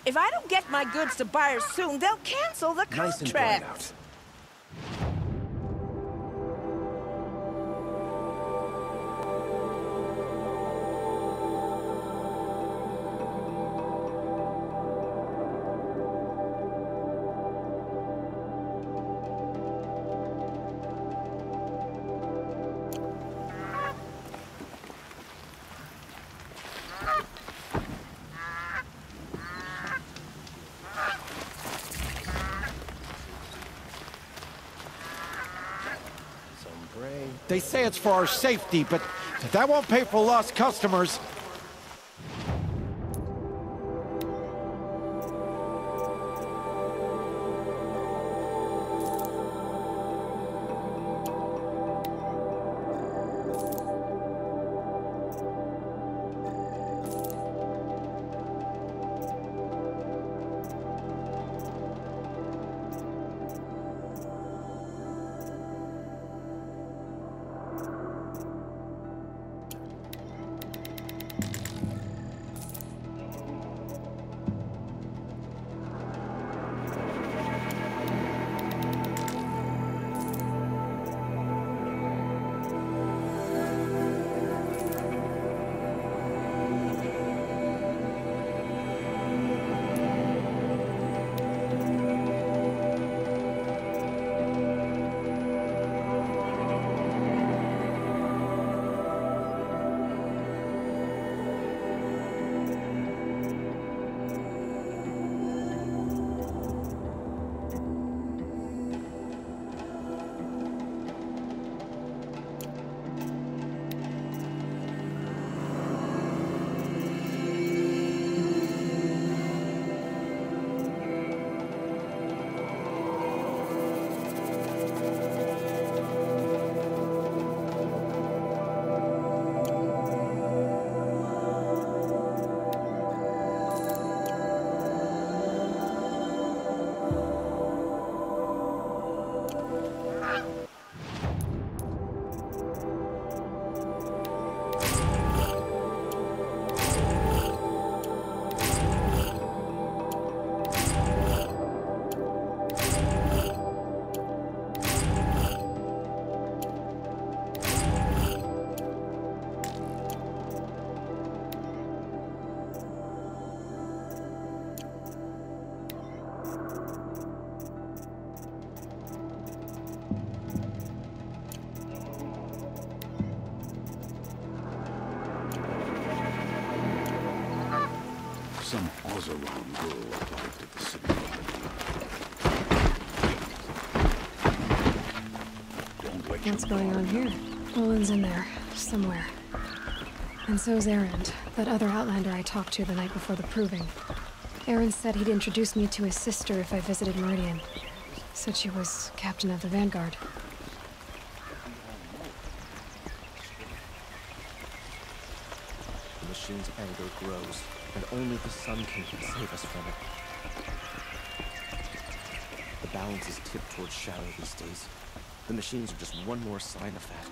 If I don't get my goods to buyers soon, they'll cancel the Nice and dried contract. out. They say it's for our safety, but that won't pay for lost customers. Some Ozeron girl arrived at the city. Don't let What's going on here? Owen's in there, somewhere. And so's Erend, that other Outlander I talked to the night before the proving. Erend said he'd introduce me to his sister if I visited Meridian. Said she was captain of the Vanguard. The machine's anger grows, and only the Sun King can save us from it. The balance is tipped towards shadow these days. The machines are just one more sign of that.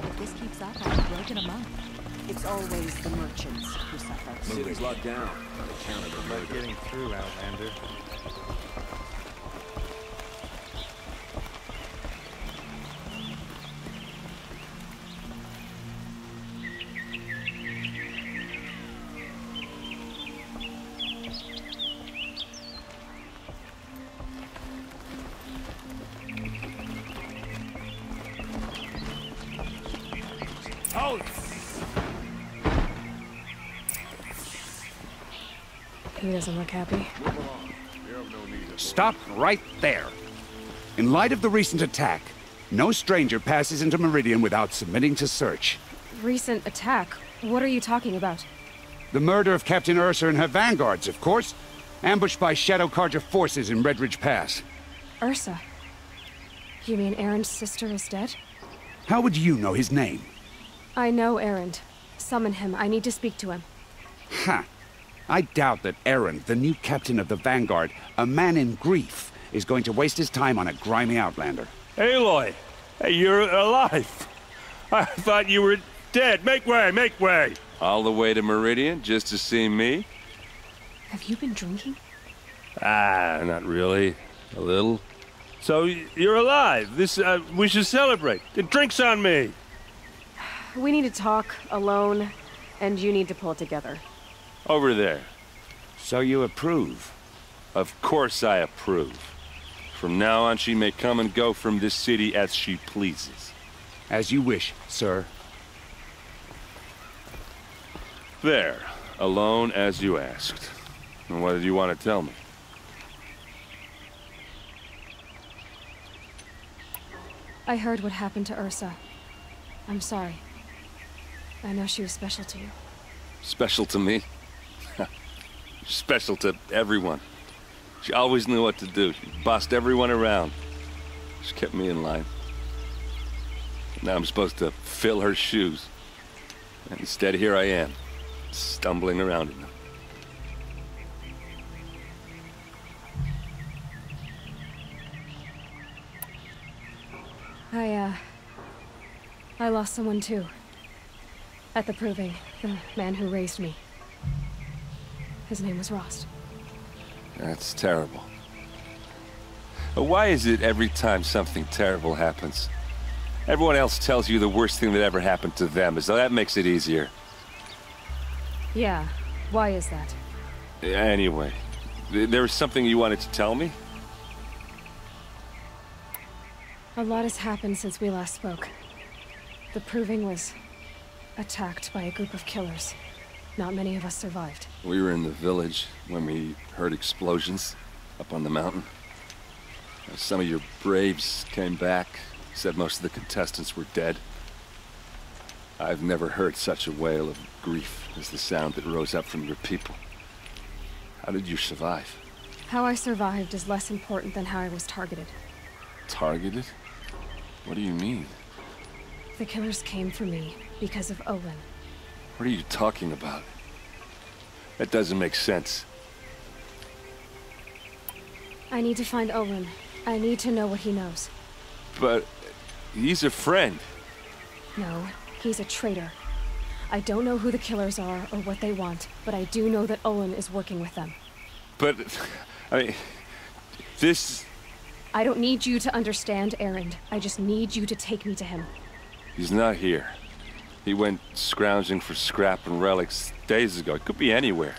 If this keeps up, I'll be broke in a month. It's always the merchants who suffer. City's locked down. They counted a Like getting through, Outlander. He doesn't look happy. Stop right there. In light of the recent attack, no stranger passes into Meridian without submitting to search. Recent attack? What are you talking about? The murder of Captain Ursa and her vanguards, of course. Ambushed by Shadow Carja forces in Redridge Pass. Ursa? You mean Erend's sister is dead? How would you know his name? I know Erend. Summon him. I need to speak to him. Ha! I doubt that Erend, the new captain of the Vanguard, a man in grief, is going to waste his time on a grimy outlander. Aloy! Hey, you're alive! I thought you were dead. Make way, make way! All the way to Meridian just to see me? Have you been drinking? Ah, not really. A little. So, you're alive. We should celebrate. The drink's on me. We need to talk, alone, and you need to pull it together. Over there. So you approve? Of course I approve. From now on, she may come and go from this city as she pleases. As you wish, sir. There. Alone as you asked. And what did you want to tell me? I heard what happened to Ursa. I'm sorry. I know she was special to you. Special to me? Special to everyone. She always knew what to do. She bossed everyone around. She kept me in line. Now I'm supposed to fill her shoes. And instead, here I am, stumbling around in them. I lost someone too. At the Proving, the man who raised me. His name was Rost. That's terrible. But why is it every time something terrible happens, everyone else tells you the worst thing that ever happened to them, as though that makes it easier? Yeah, why is that? Anyway, there was something you wanted to tell me? A lot has happened since we last spoke. The Proving was attacked by a group of killers. Not many of us survived. We were in the village when we heard explosions up on the mountain. Some of your braves came back, said most of the contestants were dead. I've never heard such a wail of grief as the sound that rose up from your people. How did you survive? How I survived is less important than how I was targeted. Targeted? What do you mean? The killers came for me because of Olin. What are you talking about? That doesn't make sense. I need to find Olin. I need to know what he knows. But he's a friend. No, he's a traitor. I don't know who the killers are or what they want, but I do know that Olin is working with them. But, I mean, this... I don't need you to understand, Erend. I just need you to take me to him. He's not here. He went scrounging for scrap and relics days ago. It could be anywhere.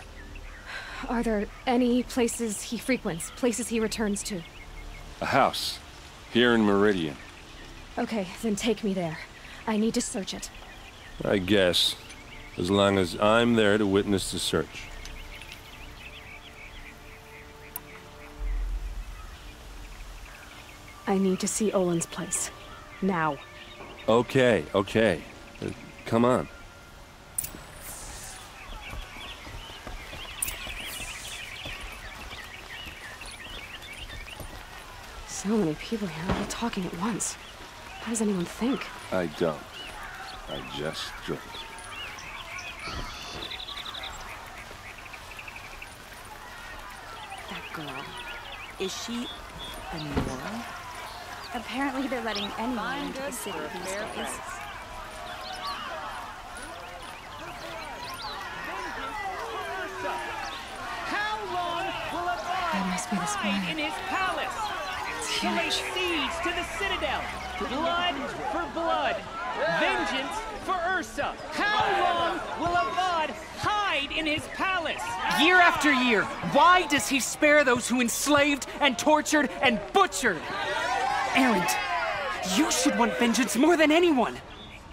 Are there any places he frequents, places he returns to? A house. Here in Meridian. Okay, then take me there. I need to search it. I guess. As long as I'm there to witness the search. I need to see Olin's place. Now. Okay, okay. Come on. So many people here, all talking at once. How does anyone think? I don't. I just drink. That girl. Is she a Nero? Apparently they're letting anyone into the city these days. How long will a That must be the squire. in his palace? It's To lay huge. siege to the citadel. Blood for blood. Vengeance for Ursa. How long will Avad hide in his palace? Year after year, why does he spare those who enslaved and tortured and butchered? Erend, you should want vengeance more than anyone.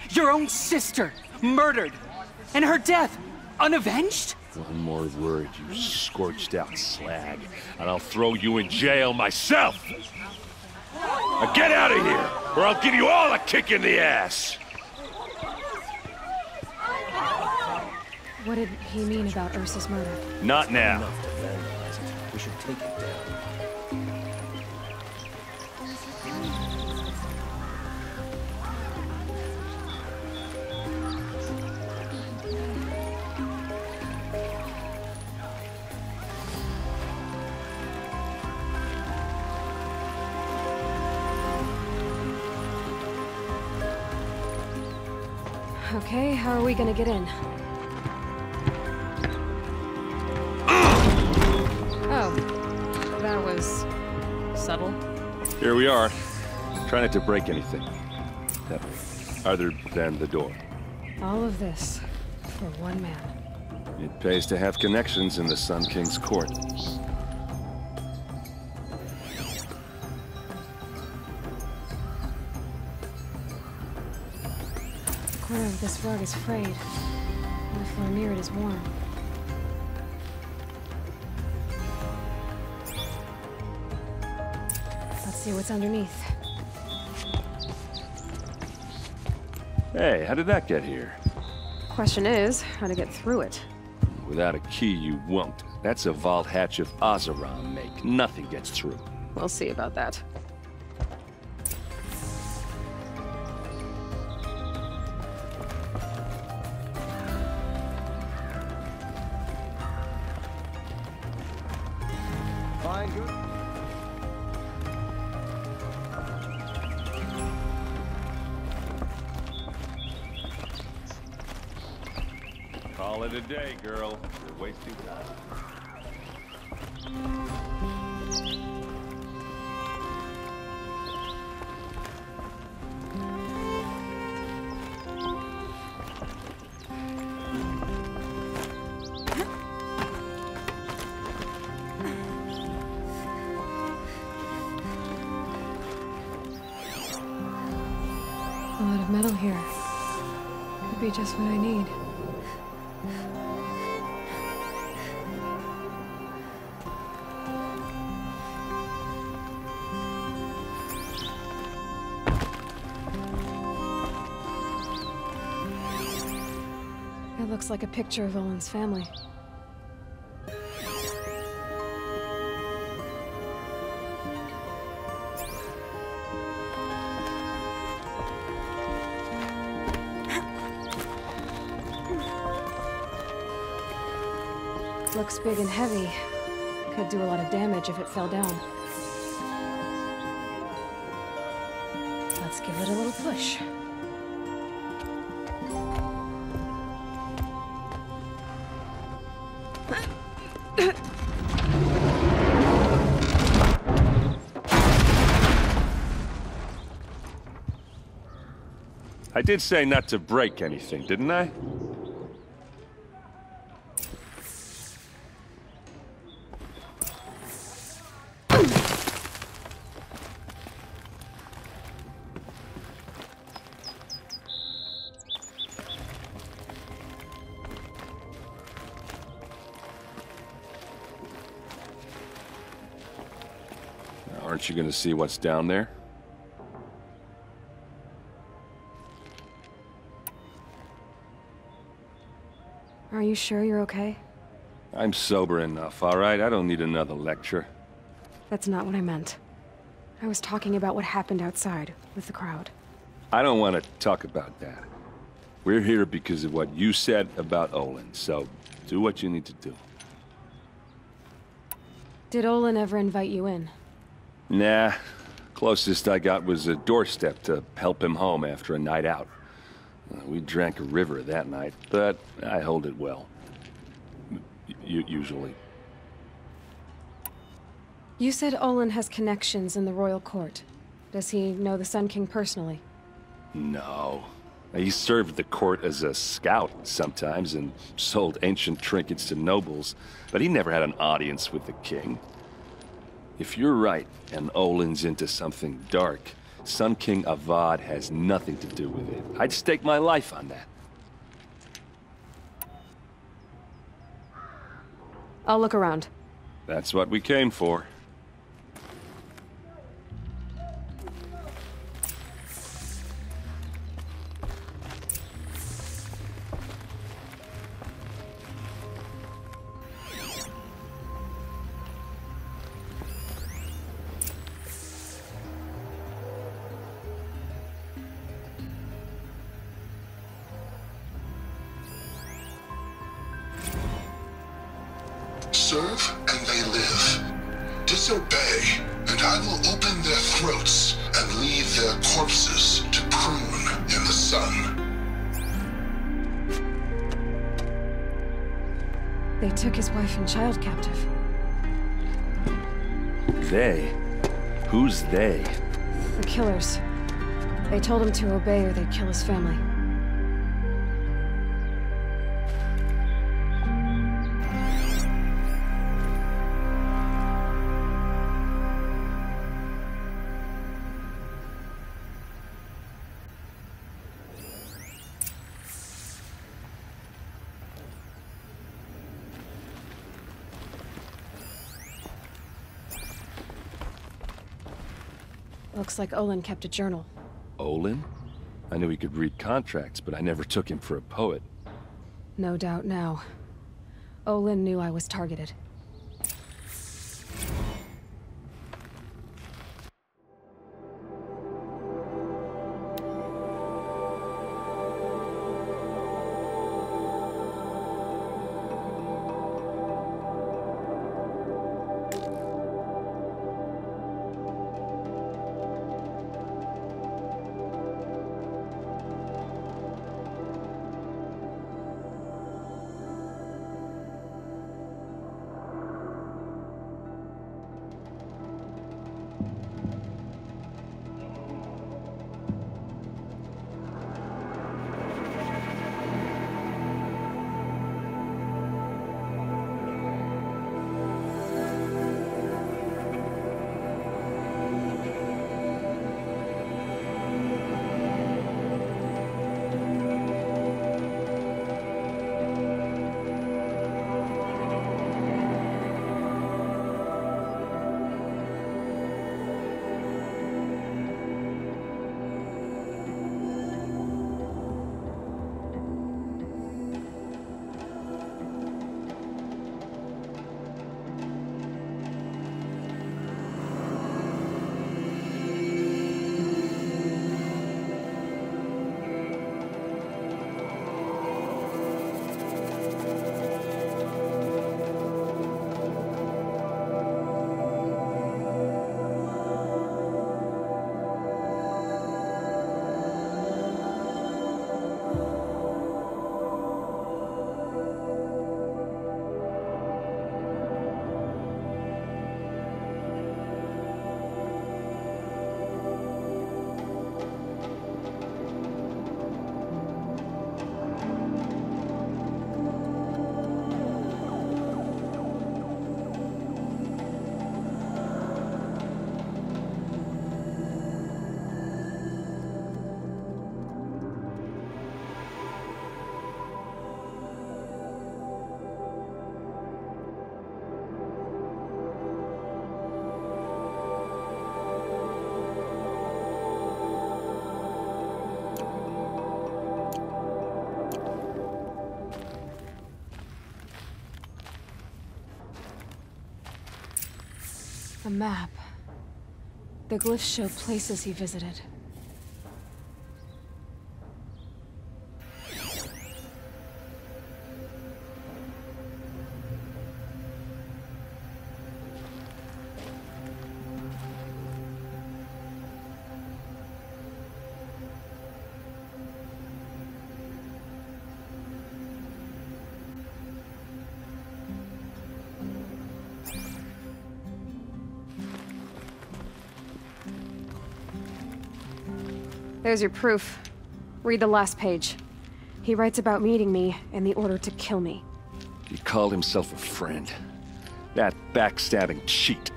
Your own sister, murdered, and her death, unavenged? One more word, you scorched out slag, and I'll throw you in jail myself! Now get out of here, or I'll give you all a kick in the ass! What did he mean about Ursa's murder? Not now. We should take it down. Okay, how are we gonna get in? Oh, that was subtle. Here we are. Try not to break anything. Other than the door. All of this for one man. It pays to have connections in the Sun King's court. The corner of this rug is frayed, and the floor near it is warm. Let's see what's underneath. Hey, how did that get here? Question is, how to get through it. Without a key, you won't. That's a vault hatch of Oseram make. Nothing gets through. We'll see about that. Fine, good. Call it a day, girl. You're wasting time. A lot of metal here. Could be just what I need. It looks like a picture of Olin's family. Looks big and heavy. Could do a lot of damage if it fell down. Let's give it a little push. I did say not to break anything, didn't I? Aren't you going to see what's down there? Are you sure you're okay? I'm sober enough, all right? I don't need another lecture. That's not what I meant. I was talking about what happened outside, with the crowd. I don't want to talk about that. We're here because of what you said about Olin, so do what you need to do. Did Olin ever invite you in? Nah. Closest I got was a doorstep to help him home after a night out. We drank a river that night, but I hold it well. Usually. You said Olin has connections in the royal court. Does he know the Sun King personally? No. He served the court as a scout sometimes and sold ancient trinkets to nobles, but he never had an audience with the king. If you're right, and Olin's into something dark, Sun King Avad has nothing to do with it. I'd stake my life on that. I'll look around. That's what we came for. Serve and they live. Disobey, and I will open their throats and leave their corpses to prune in the sun. They took his wife and child captive. They? Who's they? The killers. They told him to obey or they'd kill his family. Looks like Olin kept a journal. Olin? I knew he could read contracts, but I never took him for a poet. No doubt now. Olin knew I was targeted. A map. The glyphs show places he visited. There's your proof. Read the last page. He writes about meeting me and the order to kill me. He called himself a friend. That backstabbing cheat.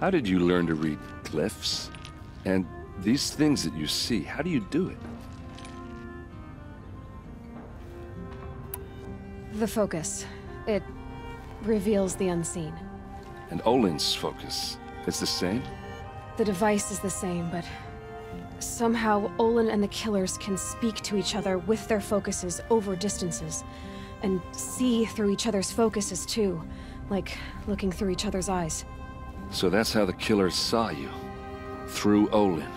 How did you learn to read glyphs? And these things that you see, how do you do it? The focus. It reveals the unseen. And Olin's focus is the same? The device is the same, but somehow Olin and the killers can speak to each other with their focuses over distances, and see through each other's focuses too, like looking through each other's eyes. So that's how the killers saw you? Through Olin?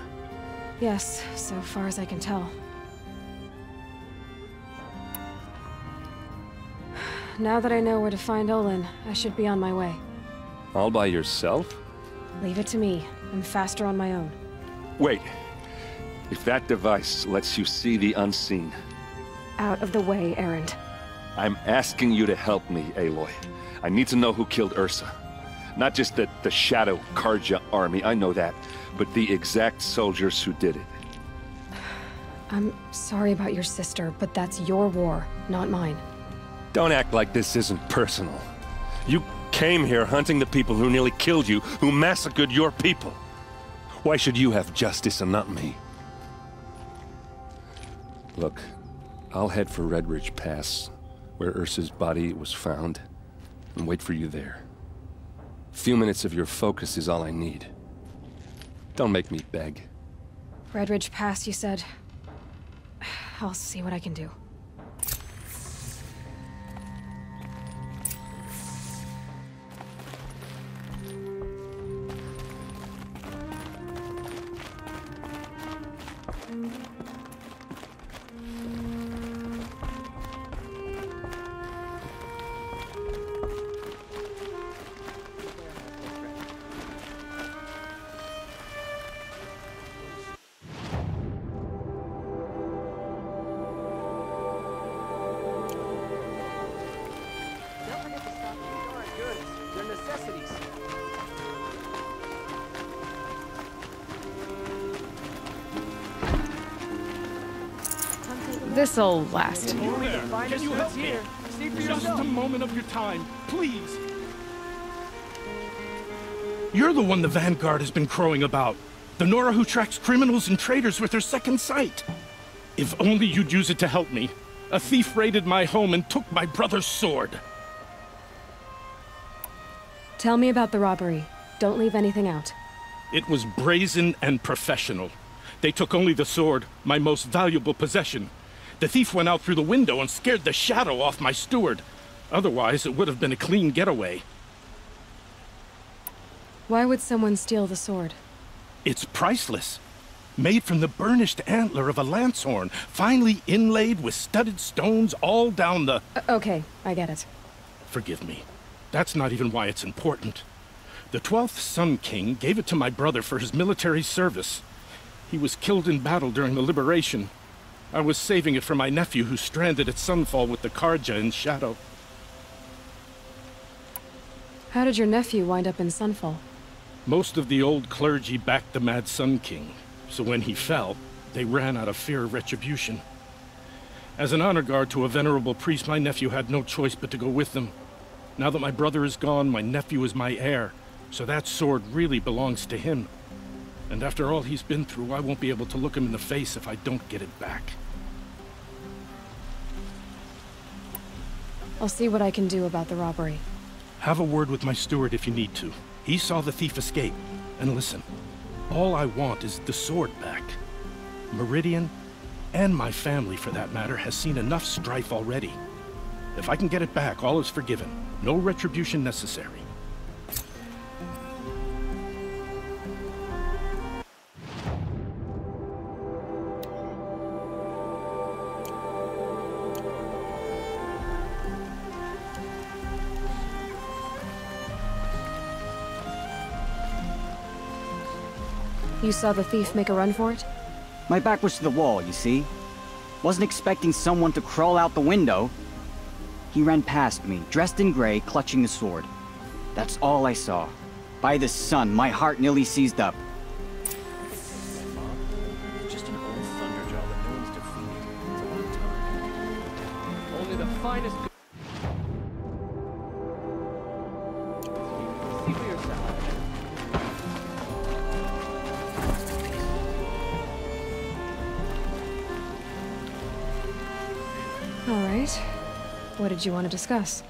Yes, so far as I can tell. Now that I know where to find Olin, I should be on my way. All by yourself? Leave it to me. I'm faster on my own. Wait. If that device lets you see the unseen... Out of the way, Erend. I'm asking you to help me, Aloy. I need to know who killed Ursa. Not just the Shadow Karja army, I know that, but the exact soldiers who did it. I'm sorry about your sister, but that's your war, not mine. Don't act like this isn't personal. You came here hunting the people who nearly killed you, who massacred your people. Why should you have justice and not me? Look, I'll head for Red Ridge Pass, where Ursa's body was found, and wait for you there. A few minutes of your focus is all I need. Don't make me beg. Red Ridge Pass, you said? I'll see what I can do. This'll last. Can you help me? Just a moment of your time, please. You're the one the Vanguard has been crowing about. The Nora who tracks criminals and traitors with her second sight. If only you'd use it to help me. A thief raided my home and took my brother's sword. Tell me about the robbery. Don't leave anything out. It was brazen and professional. They took only the sword, my most valuable possession. The thief went out through the window and scared the shadow off my steward. Otherwise, it would have been a clean getaway. Why would someone steal the sword? It's priceless. Made from the burnished antler of a lancehorn, finely inlaid with studded stones all down the... Okay, I get it. Forgive me. That's not even why it's important. The 12th Sun King gave it to my brother for his military service. He was killed in battle during the liberation. I was saving it for my nephew who's stranded at Sunfall with the Karja in Shadow. How did your nephew wind up in Sunfall? Most of the old clergy backed the Mad Sun King, so when he fell, they ran out of fear of retribution. As an honor guard to a venerable priest, my nephew had no choice but to go with them. Now that my brother is gone, my nephew is my heir, so that sword really belongs to him. And after all he's been through, I won't be able to look him in the face if I don't get it back. I'll see what I can do about the robbery. Have a word with my steward if you need to. He saw the thief escape. And listen, all I want is the sword back. Meridian, and my family for that matter, has seen enough strife already. If I can get it back, all is forgiven. No retribution necessary. You saw the thief make a run for it? My back was to the wall, you see? Wasn't expecting someone to crawl out the window. He ran past me, dressed in gray, clutching the sword. That's all I saw. By the sun, my heart nearly seized up. Just an old thunderjaw that no one's defeated. It's about time. Only the finest... See for yourself. All right. What did you want to discuss?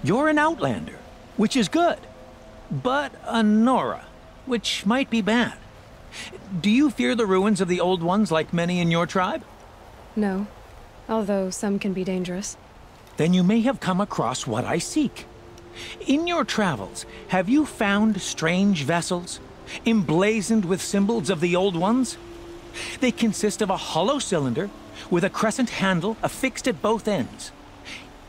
You're an Outlander, which is good. But a Nora, which might be bad. Do you fear the ruins of the Old Ones like many in your tribe? No. Although some can be dangerous. Then you may have come across what I seek. In your travels, have you found strange vessels, emblazoned with symbols of the Old Ones? They consist of a hollow cylinder with a crescent handle affixed at both ends.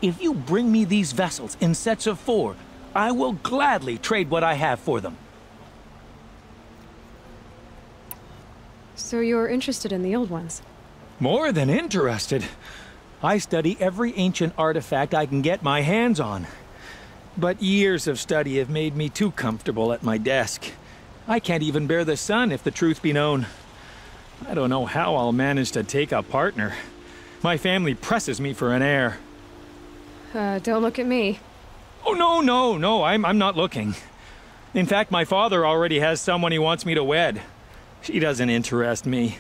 If you bring me these vessels in sets of 4, I will gladly trade what I have for them. So you're interested in the Old Ones? More than interested. I study every ancient artifact I can get my hands on. But years of study have made me too comfortable at my desk. I can't even bear the sun, if the truth be known. I don't know how I'll manage to take a partner. My family presses me for an heir. Don't look at me. Oh, no, I'm not looking. In fact, my father already has someone he wants me to wed. She doesn't interest me.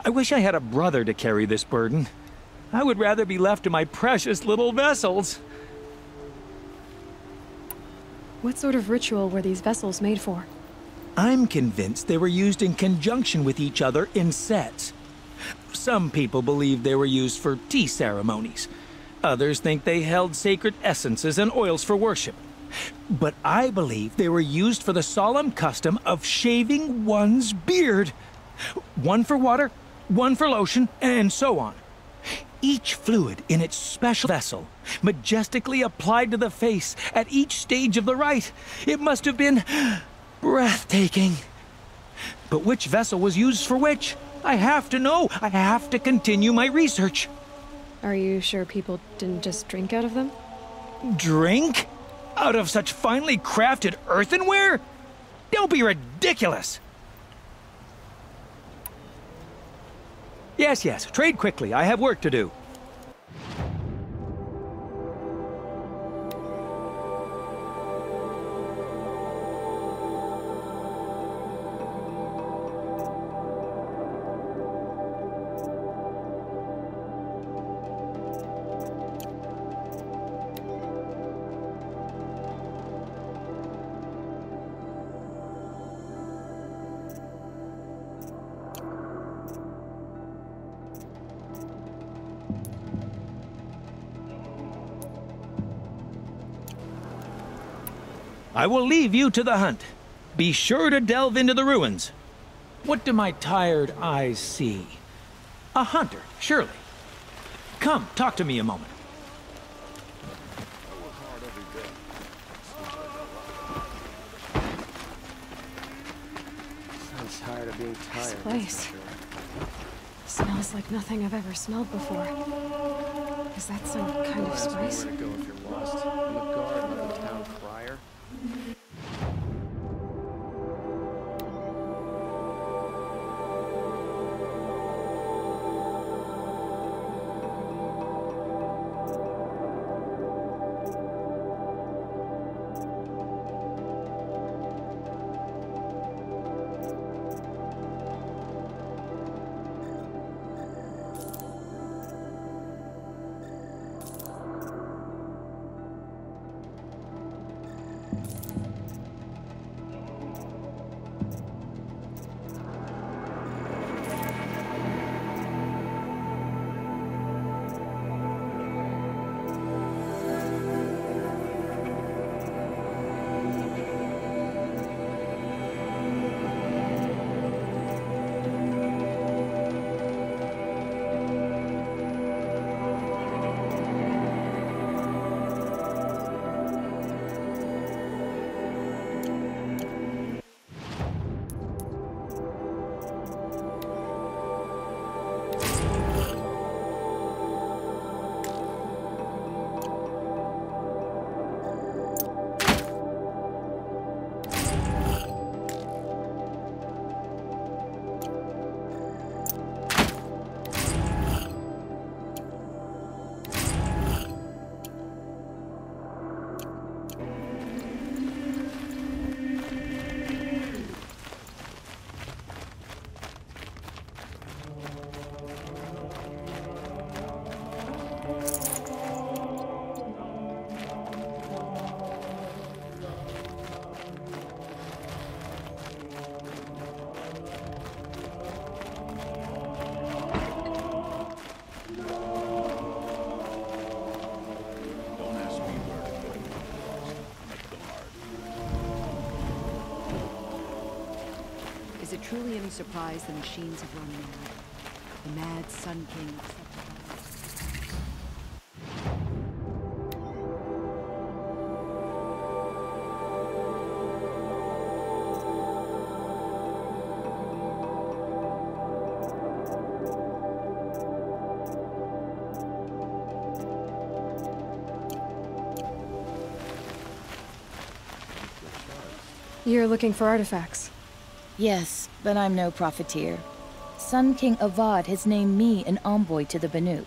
I wish I had a brother to carry this burden. I would rather be left to my precious little vessels. What sort of ritual were these vessels made for? I'm convinced they were used in conjunction with each other in sets. Some people believe they were used for tea ceremonies. Others think they held sacred essences and oils for worship. But I believe they were used for the solemn custom of shaving one's beard. One for water, one for lotion, and so on. Each fluid in its special vessel, majestically applied to the face at each stage of the rite. It must have been breathtaking. But which vessel was used for which? I have to know. I have to continue my research. Are you sure people didn't just drink out of them? Drink? Out of such finely crafted earthenware? Don't be ridiculous! Yes, trade quickly. I have work to do. I will leave you to the hunt. Be sure to delve into the ruins. What do my tired eyes see? A hunter, surely. Come, talk to me a moment. I'm tired of being tired. This place smells like nothing I've ever smelled before. Is that some kind of spice? Where to go if you're lost? I'm a guard, not a town crier. Is it truly any surprise the machines have run mad? The mad Sun King accepted by... You're looking for artifacts? Yes, but I'm no profiteer. Sun King Avad has named me an envoy to the Banuk.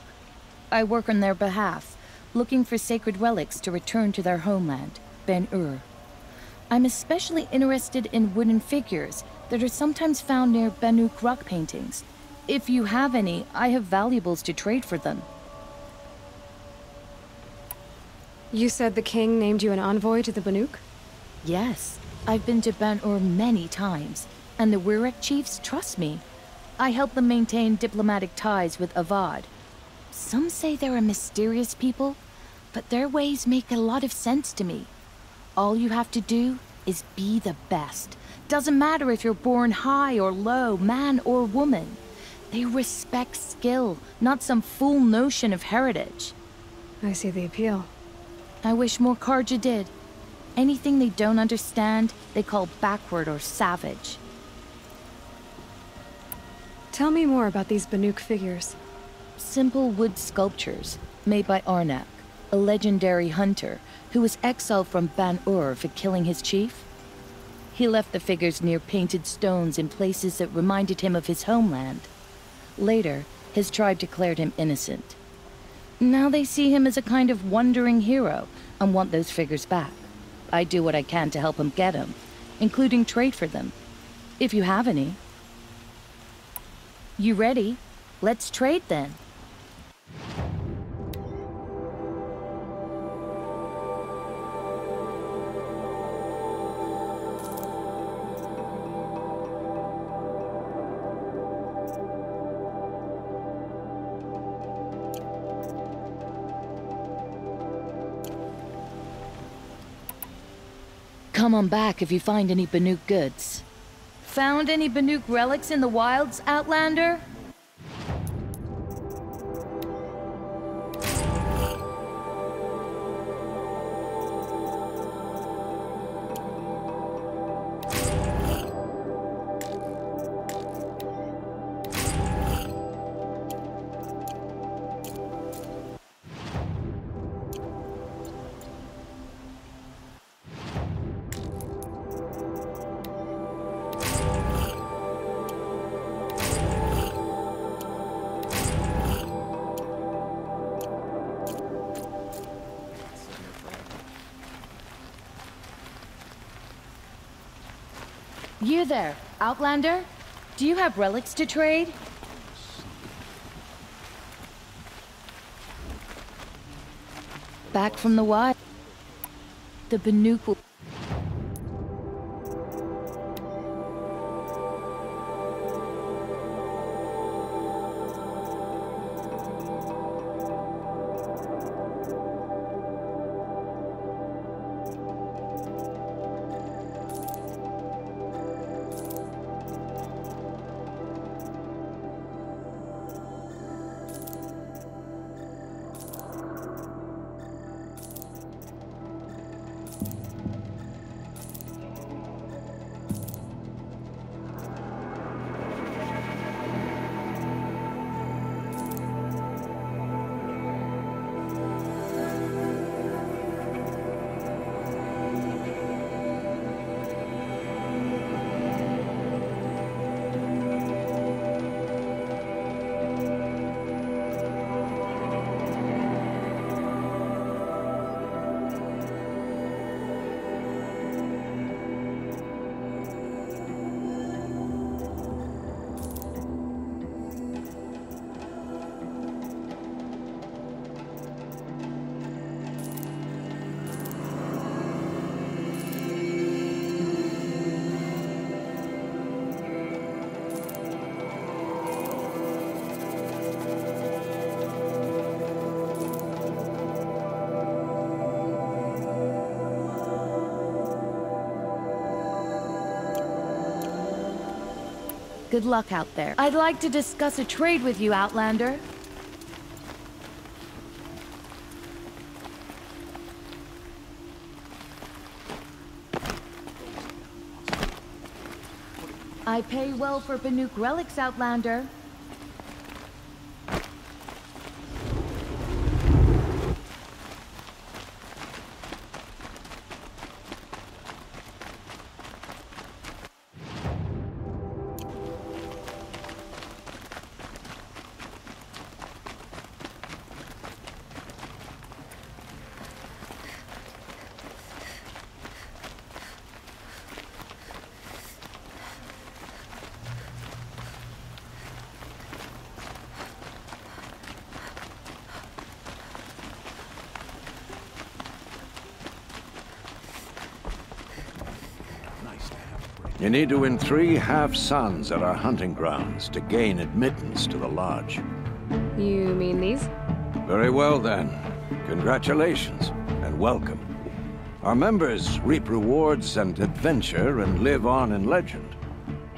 I work on their behalf, looking for sacred relics to return to their homeland, Ben-Ur. I'm especially interested in wooden figures that are sometimes found near Banuk rock paintings. If you have any, I have valuables to trade for them. You said the king named you an envoy to the Banuk? Yes, I've been to Ben-Ur many times, and the Wirek chiefs trust me. I help them maintain diplomatic ties with Avad. Some say they're a mysterious people, but their ways make a lot of sense to me. All you have to do is be the best. Doesn't matter if you're born high or low, man or woman. They respect skill, not some fool notion of heritage. I see the appeal. I wish more Karja did. Anything they don't understand, they call backward or savage. Tell me more about these Banuk figures. Simple wood sculptures, made by Arnak, a legendary hunter who was exiled from Ban-Ur for killing his chief. He left the figures near painted stones in places that reminded him of his homeland. Later, his tribe declared him innocent. Now they see him as a kind of wandering hero and want those figures back. I do what I can to help him get them, including trade for them, if you have any. You ready? Let's trade then. Come on back if you find any Banuk goods. Found any Banuk relics in the wilds, Outlander? You there, Outlander? Do you have relics to trade? Back from the wild. The Banuk will... Good luck out there. I'd like to discuss a trade with you, Outlander. I pay well for Banuk relics, Outlander. You need to win 3 half-suns at our hunting grounds to gain admittance to the lodge. You mean these? Very well, then. Congratulations, and welcome. Our members reap rewards and adventure and live on in legend.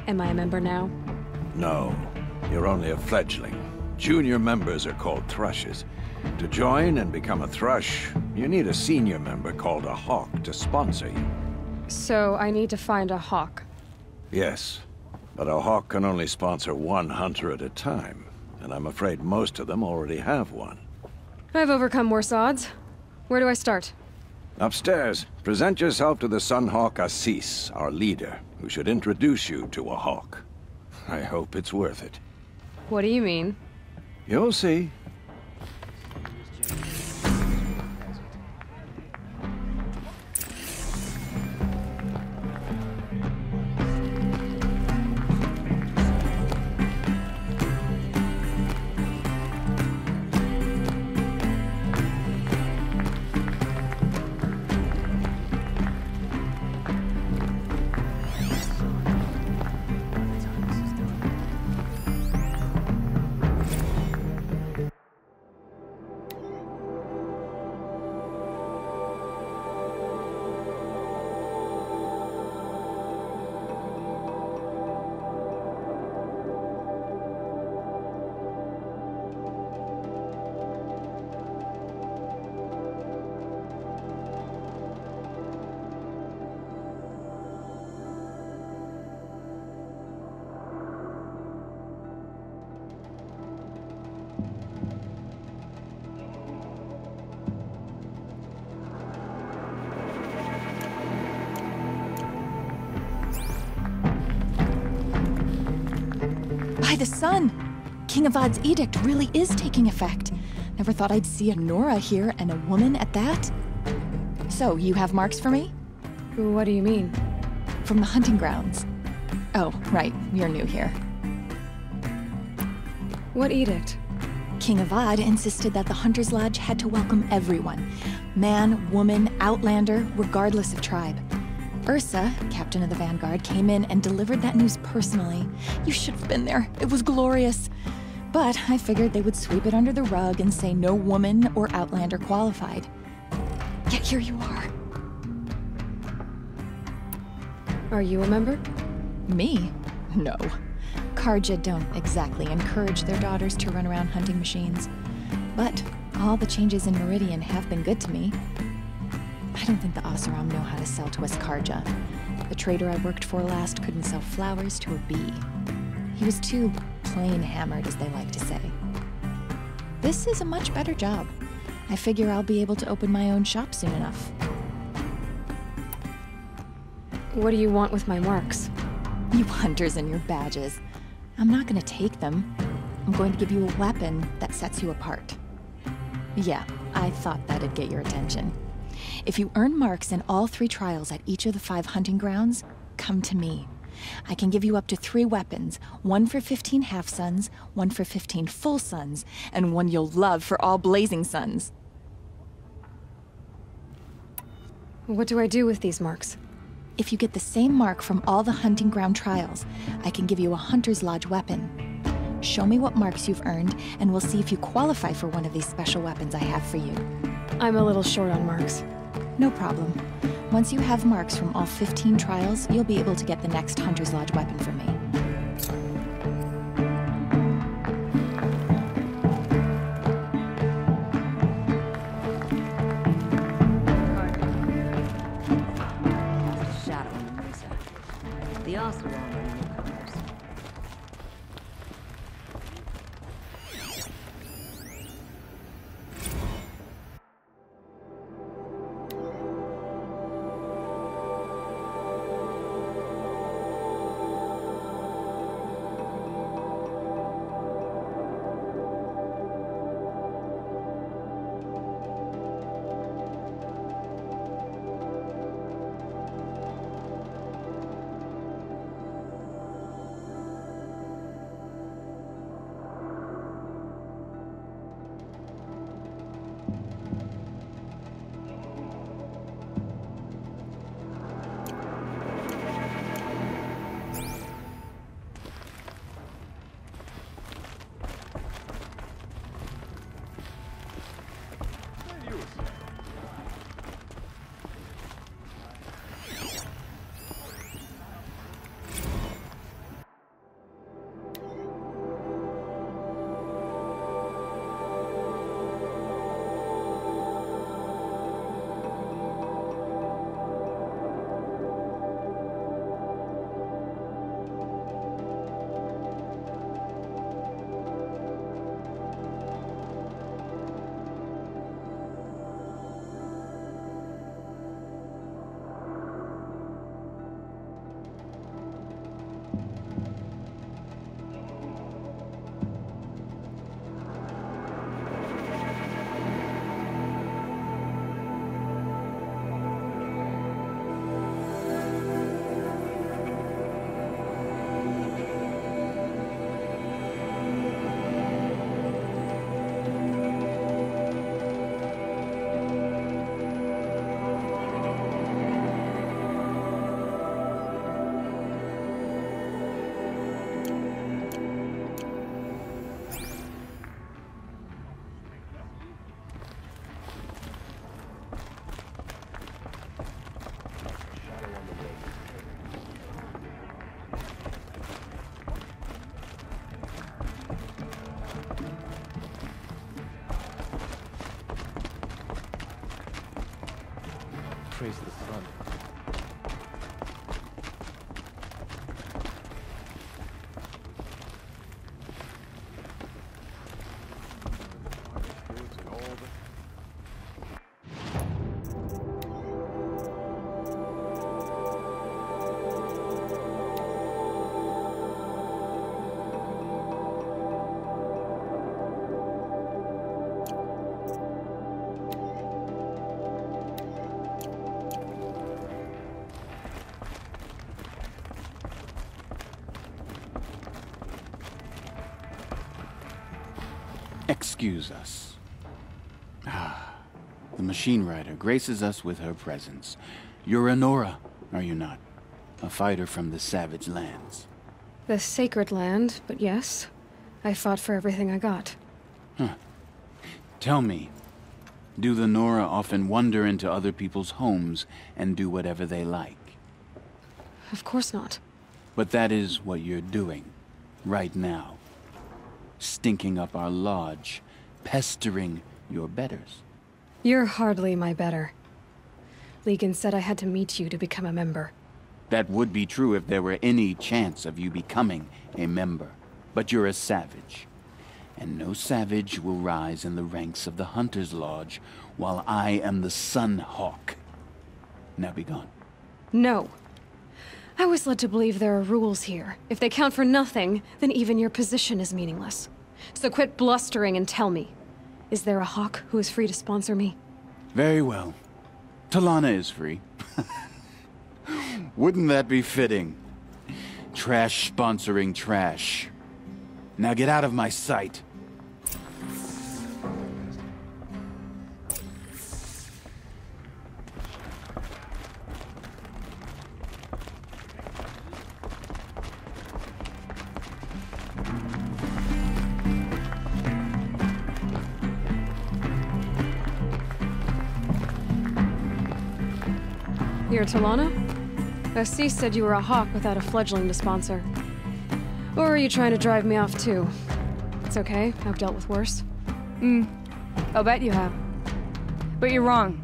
Am I a member now? No, you're only a fledgling. Junior members are called thrushes. To join and become a thrush, you need a senior member called a hawk to sponsor you. So I need to find a hawk. Yes, but a hawk can only sponsor 1 hunter at a time, and I'm afraid most of them already have one. I've overcome worse odds. Where do I start? Upstairs, present yourself to the Sunhawk Assis, our leader, who should introduce you to a hawk. I hope it's worth it. What do you mean? You'll see. By the sun! King Avad's edict really is taking effect. Never thought I'd see a Nora here, and a woman at that. So, you have marks for me? What do you mean? From the hunting grounds. Oh, right, you're new here. What edict? King Avad insisted that the Hunter's Lodge had to welcome everyone. Man, woman, outlander, regardless of tribe. Ursa, captain of the Vanguard, came in and delivered that news personally. You should have been there. It was glorious. But I figured they would sweep it under the rug and say no woman or outlander qualified. Yet here you are. Are you a member? Me? No. Karja don't exactly encourage their daughters to run around hunting machines. But all the changes in Meridian have been good to me. I don't think the Oseram know how to sell to us Karja. The trader I worked for last couldn't sell flowers to a bee. He was too plain hammered, as they like to say. This is a much better job. I figure I'll be able to open my own shop soon enough. What do you want with my marks? You hunters and your badges. I'm not gonna take them. I'm going to give you a weapon that sets you apart. Yeah, I thought that'd get your attention. If you earn marks in all 3 trials at each of the 5 hunting grounds, come to me. I can give you up to 3 weapons, 1 for 15 half-suns, 1 for 15 full suns, and 1 you'll love for all blazing suns. What do I do with these marks? If you get the same mark from all the hunting ground trials, I can give you a Hunter's Lodge weapon. Show me what marks you've earned, and we'll see if you qualify for one of these special weapons I have for you. I'm a little short on marks. No problem. Once you have marks from all 15 trials, you'll be able to get the next Hunter's Lodge weapon from me. The Oseram are newcomers. trace the sun. Excuse us. The machine rider graces us with her presence. You're a Nora, are you not? A fighter from the savage lands. The sacred land, but yes. I fought for everything I got. Huh. Tell me, do the Nora often wander into other people's homes and do whatever they like? Of course not. But that is what you're doing, right now. Stinking up our lodge, pestering your betters. You're hardly my better. Legan said I had to meet you to become a member. That would be true if there were any chance of you becoming a member. But you're a savage. And no savage will rise in the ranks of the Hunter's Lodge while I am the Sun Hawk. Now be gone. No. I was led to believe there are rules here. If they count for nothing, then even your position is meaningless. So quit blustering and tell me. Is there a hawk who is free to sponsor me? Very well. Talana is free. Wouldn't that be fitting? Trash sponsoring trash. Now get out of my sight. Here, Talana? Assis said you were a hawk without a fledgling to sponsor. Or are you trying to drive me off too? It's okay, I've dealt with worse. I'll bet you have. But you're wrong.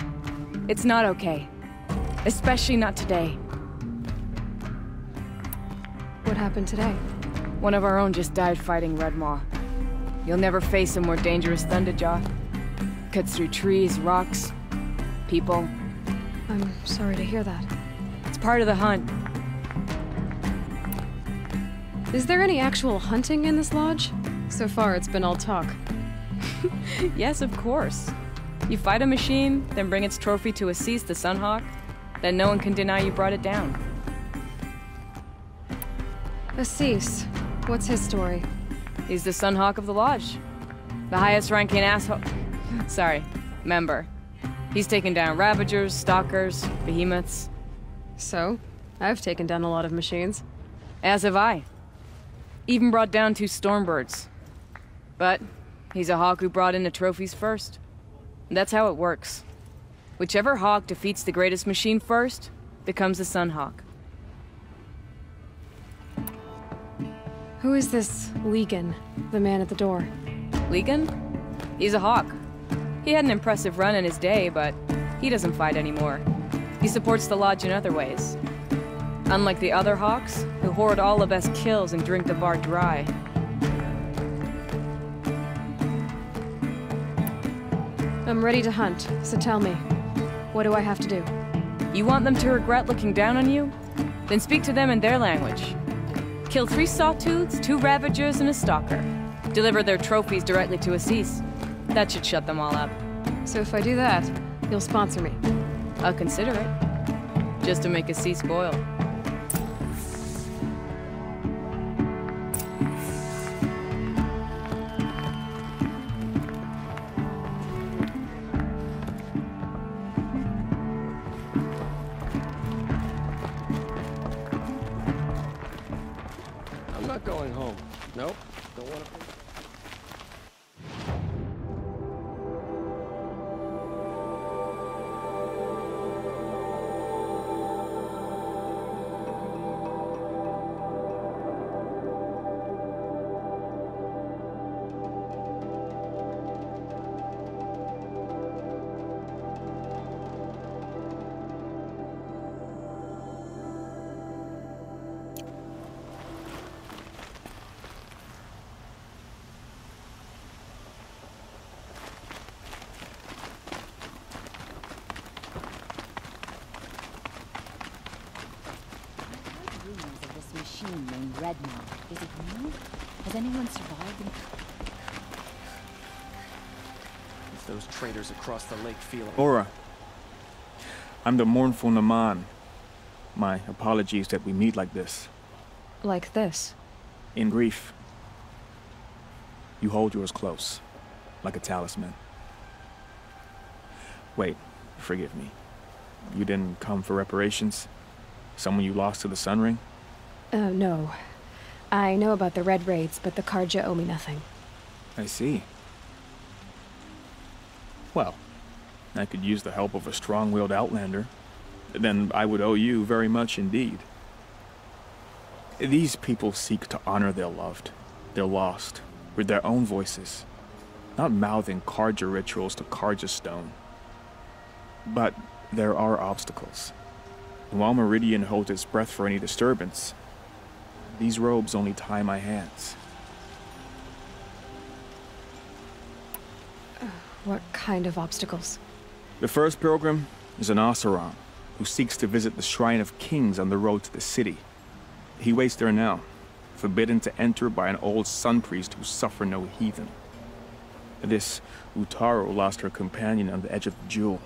It's not okay. Especially not today. What happened today? One of our own just died fighting Red Maw. You'll never face a more dangerous Thunderjaw. Cuts through trees, rocks, people. I'm sorry to hear that. It's part of the hunt. Is there any actual hunting in this lodge? So far, it's been all talk. Yes, of course. You fight a machine, then bring its trophy to Assis the Sunhawk, then no one can deny you brought it down. Assis, what's his story? He's the Sunhawk of the Lodge. The highest ranking asshole... Sorry, member. He's taken down Ravagers, Stalkers, Behemoths. So, I've taken down a lot of machines. As have I. Even brought down 2 Stormbirds. But he's a hawk who brought in the trophies first. That's how it works. Whichever hawk defeats the greatest machine first, becomes the Sunhawk. Who is this Legan, the man at the door? Legan? He's a hawk. He had an impressive run in his day, but he doesn't fight anymore. He supports the Lodge in other ways. Unlike the other hawks, who hoard all the best kills and drink the bar dry. I'm ready to hunt, so tell me, what do I have to do? You want them to regret looking down on you? Then speak to them in their language. Kill 3 Sawtooths, 2 Ravagers, and a Stalker. Deliver their trophies directly to Assis. That should shut them all up. So if I do that, you'll sponsor me? I'll consider it. Just to make Assis spoil. I'm not going home. Nope. Don't want to. red mark. Is it new? Has anyone survived? If those traders across the lake feel it. Aura. I'm the mournful Naman. My apologies that we meet like this. Like this? In grief. You hold yours close, like a talisman. Wait, forgive me. You didn't come for reparations? Someone you lost to the Sun Ring? No. I know about the Red Raids, but the Karja owe me nothing. I see. Well, I could use the help of a strong-willed outlander. Then I would owe you very much indeed. These people seek to honor their loved, their lost, with their own voices, not mouthing Karja rituals to Karja stone. But there are obstacles. While Meridian holds its breath for any disturbance, these robes only tie my hands. What kind of obstacles? The first pilgrim is an Oseram who seeks to visit the Shrine of Kings on the road to the city. He waits there now, forbidden to enter by an old sun priest who suffered no heathen. This Utaro lost her companion on the edge of the jewel,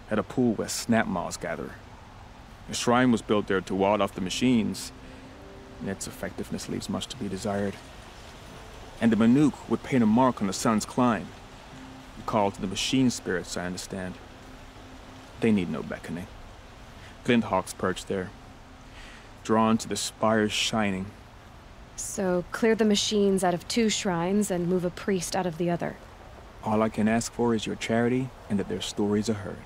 at a pool where snap moths gather. The shrine was built there to ward off the machines, and its effectiveness leaves much to be desired. And the Manuk would paint a mark on the sun's climb, a call to the machine spirits, I understand. They need no beckoning. Glint hawks perch there, drawn to the spire's shining. So, clear the machines out of 2 shrines and move a priest out of the other. All I can ask for is your charity and that their stories are heard.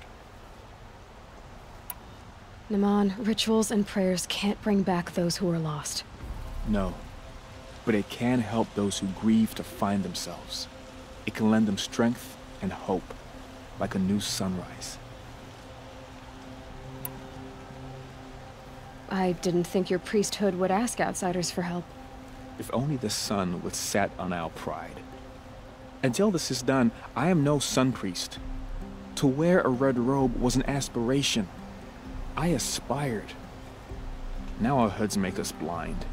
Naman, rituals and prayers can't bring back those who are lost. No, but it can help those who grieve to find themselves. It can lend them strength and hope, like a new sunrise. I didn't think your priesthood would ask outsiders for help. If only the sun would set on our pride. Until this is done, I am no sun priest. To wear a red robe was an aspiration. I aspired. Now our hoods make us blind.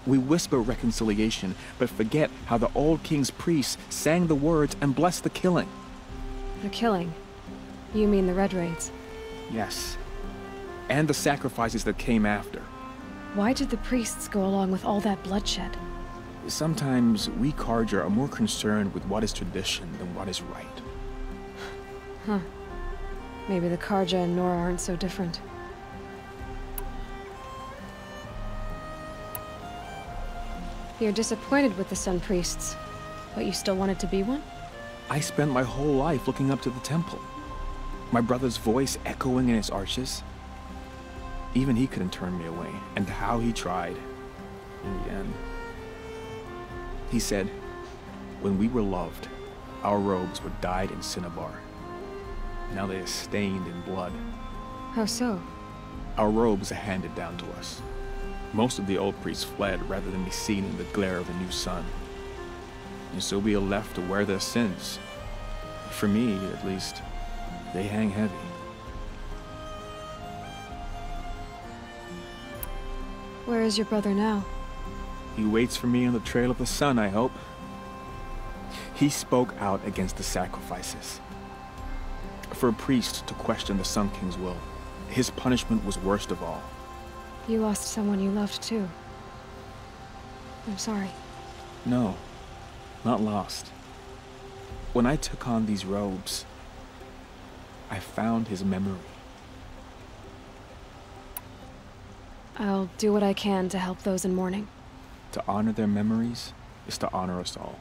We whisper reconciliation, but forget how the old king's priests sang the words and blessed the killing. The killing? You mean the Red Raids? Yes. And the sacrifices that came after. Why did the priests go along with all that bloodshed? Sometimes we Karja are more concerned with what is tradition than what is right. Huh. Maybe the Karja and Nora aren't so different. You're disappointed with the Sun Priests, but you still wanted to be one? I spent my whole life looking up to the temple. My brother's voice echoing in its arches. Even he couldn't turn me away, and how he tried. In the end. He said, when we were loved, our robes were dyed in cinnabar. Now they are stained in blood. How so? Our robes are handed down to us. Most of the old priests fled rather than be seen in the glare of the new sun. And so we are left to wear their sins. For me, at least, they hang heavy. Where is your brother now? He waits for me on the trail of the sun, I hope. He spoke out against the sacrifices. For a priest to question the Sun King's will, his punishment was worst of all. You lost someone you loved too. I'm sorry. No, not lost. When I took on these robes, I found his memory. I'll do what I can to help those in mourning. To honor their memories is to honor us all.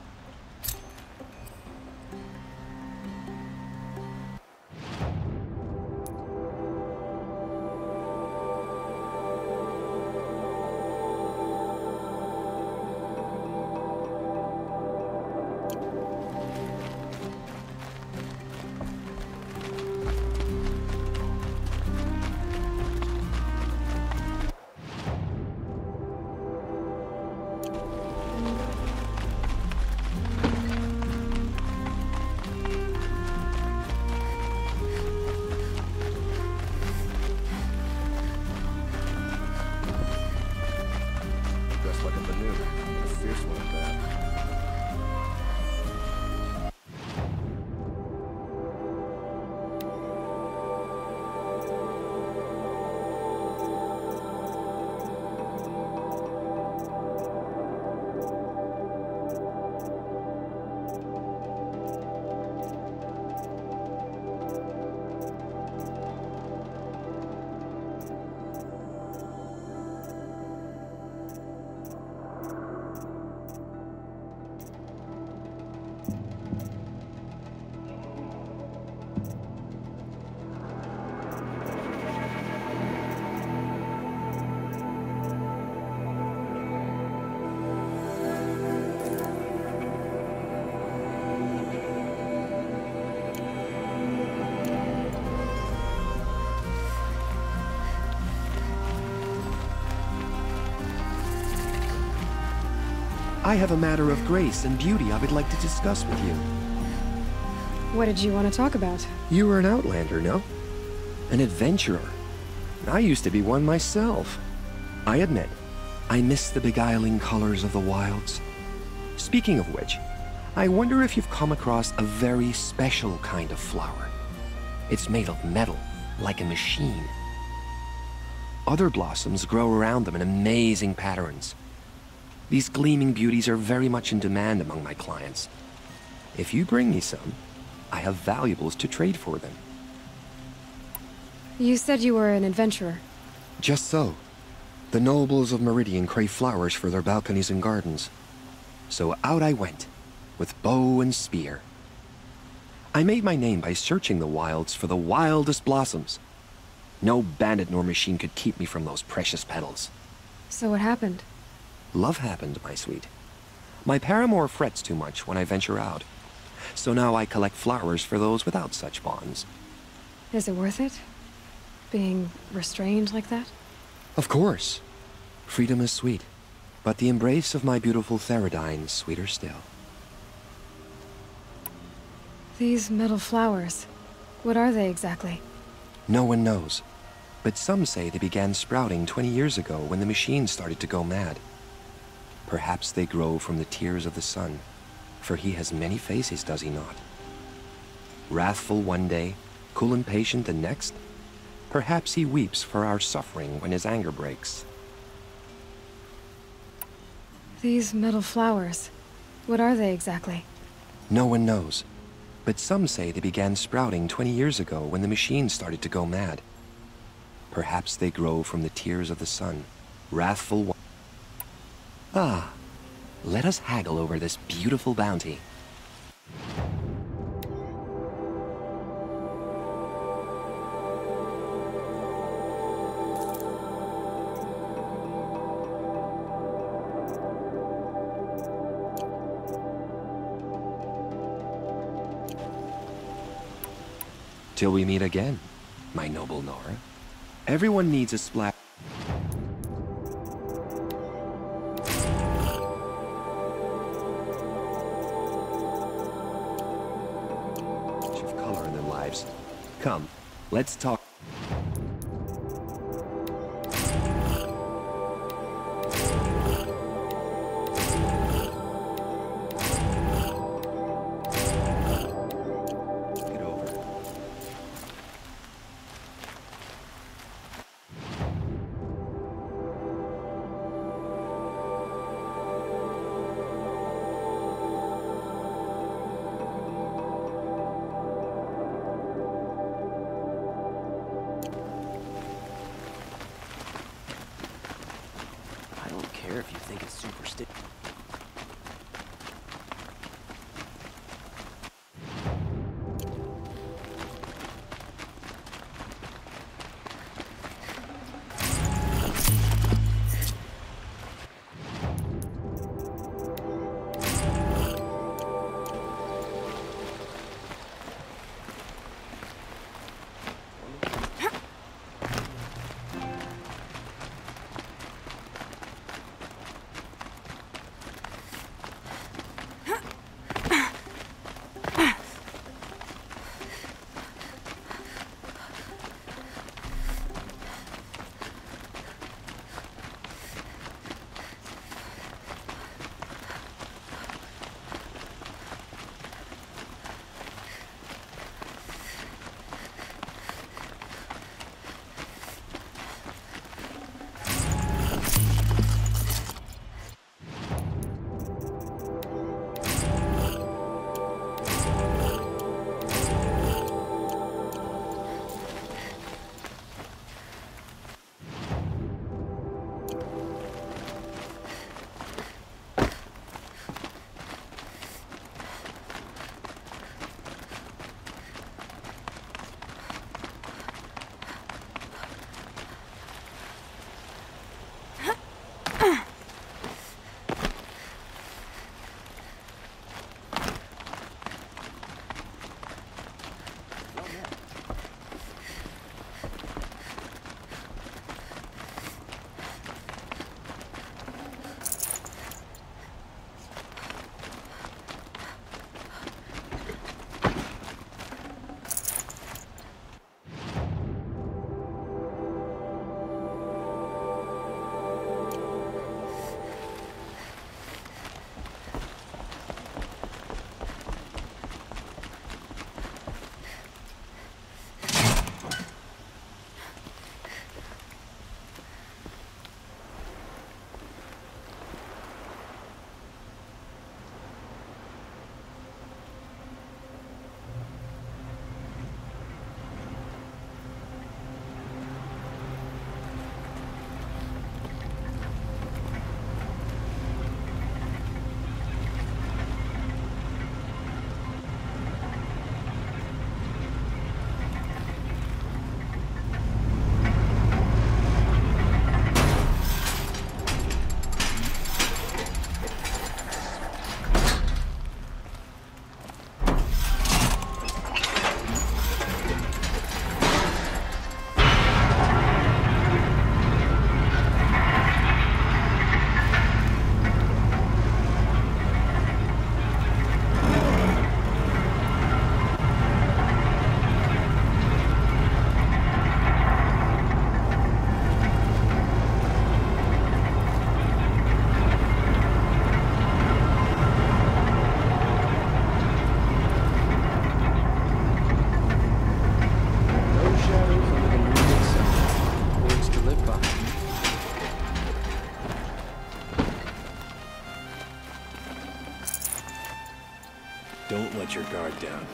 I have a matter of grace and beauty I would like to discuss with you. What did you want to talk about? You were an outlander, no? An adventurer. I used to be one myself. I admit, I miss the beguiling colors of the wilds. Speaking of which, I wonder if you've come across a very special kind of flower. It's made of metal, like a machine. Other blossoms grow around them in amazing patterns. These gleaming beauties are very much in demand among my clients. If you bring me some, I have valuables to trade for them. You said you were an adventurer. Just so. The nobles of Meridian crave flowers for their balconies and gardens. So out I went, with bow and spear. I made my name by searching the wilds for the wildest blossoms. No bandit nor machine could keep me from those precious petals. So what happened? Love happened, my sweet. My paramour frets too much when I venture out. So now I collect flowers for those without such bonds. Is it worth it? Being restrained like that? Of course. Freedom is sweet, but the embrace of my beautiful Theridine is sweeter still. These metal flowers, what are they exactly? No one knows, but some say they began sprouting 20 years ago when the machine started to go mad. Perhaps they grow from the tears of the sun, for he has many faces, does he not? Wrathful one day, cool and patient the next. Perhaps he weeps for our suffering when his anger breaks. These metal flowers, what are they exactly? No one knows, but some say they began sprouting 20 years ago when the machine started to go mad. Perhaps they grow from the tears of the sun, wrathful one. Ah, let us haggle over this beautiful bounty. Till we meet again, my noble Nora. Everyone needs a splash of color in their lives. Come, let's talk. your guard down.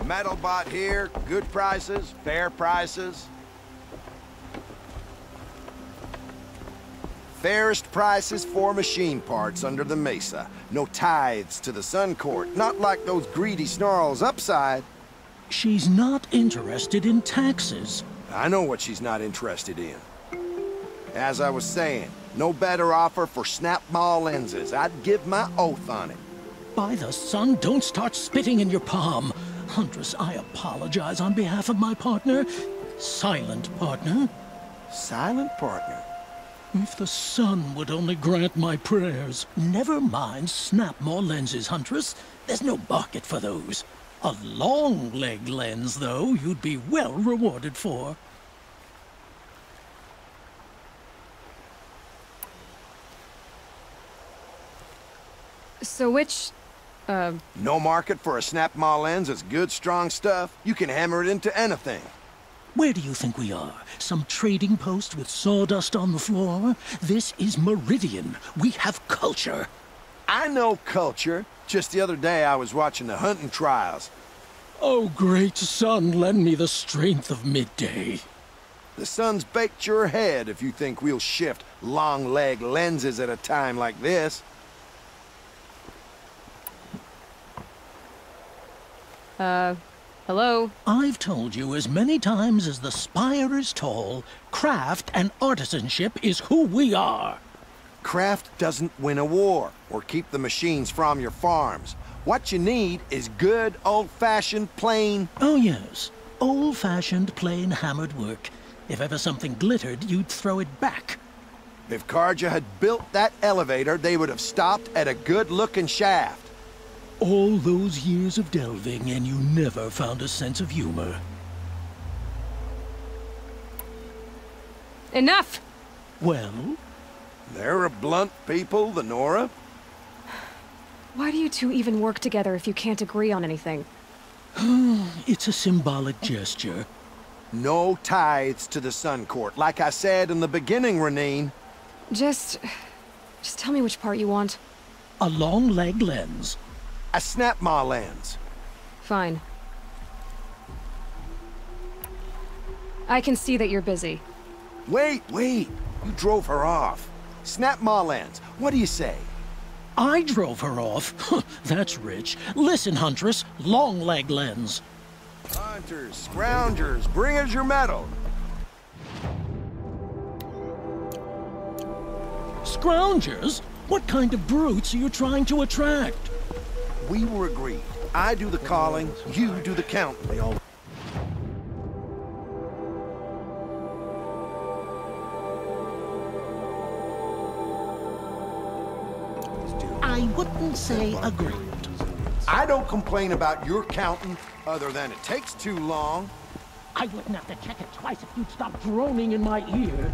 Metal bot here, good prices, fair prices. Fairest prices for machine parts under the mesa. No tithes to the Sun Court, not like those greedy snarls upside. She's not interested in taxes. I know what she's not interested in. As I was saying, no better offer for snap maw lenses. I'd give my oath on it. By the sun, don't start spitting in your palm. Huntress, I apologize on behalf of my partner. Silent partner. Silent partner? If the sun would only grant my prayers. Never mind snap more lenses, Huntress. There's no market for those. A long leg lens, though, you'd be well rewarded for. So which, No market for a snap maw lens is good, strong stuff. You can hammer it into anything. Where do you think we are? Some trading post with sawdust on the floor? This is Meridian. We have culture. I know culture. Just the other day I was watching the hunting trials. Oh, great sun, lend me the strength of midday. The sun's baked your head if you think we'll shift long leg lenses at a time like this. Hello? I've told you as many times as the spire is tall, craft and artisanship is who we are. Craft doesn't win a war or keep the machines from your farms. What you need is good, old-fashioned, plain... Oh, yes. Old-fashioned, plain hammered work. If ever something glittered, you'd throw it back. If Carja had built that elevator, they would have stopped at a good-looking shaft. All those years of delving, and you never found a sense of humor. Enough! Well? They're a blunt people, the Nora. Why do you two even work together if you can't agree on anything? It's a symbolic gesture. No tithes to the Sun Court, like I said in the beginning, Renine. Just tell me which part you want. A long leg lens. A snap maw lens. Fine. I can see that you're busy. Wait. You drove her off. Snap maw lens. What do you say? I drove her off? That's rich. Listen, Huntress. Long leg lens. Hunters, scroungers, bring us your metal. Scroungers? What kind of brutes are you trying to attract? We were agreed. I do the calling, you do the counting. I wouldn't say agreed. I don't complain about your counting, other than it takes too long. I wouldn't have to check it twice if you'd stop droning in my ear.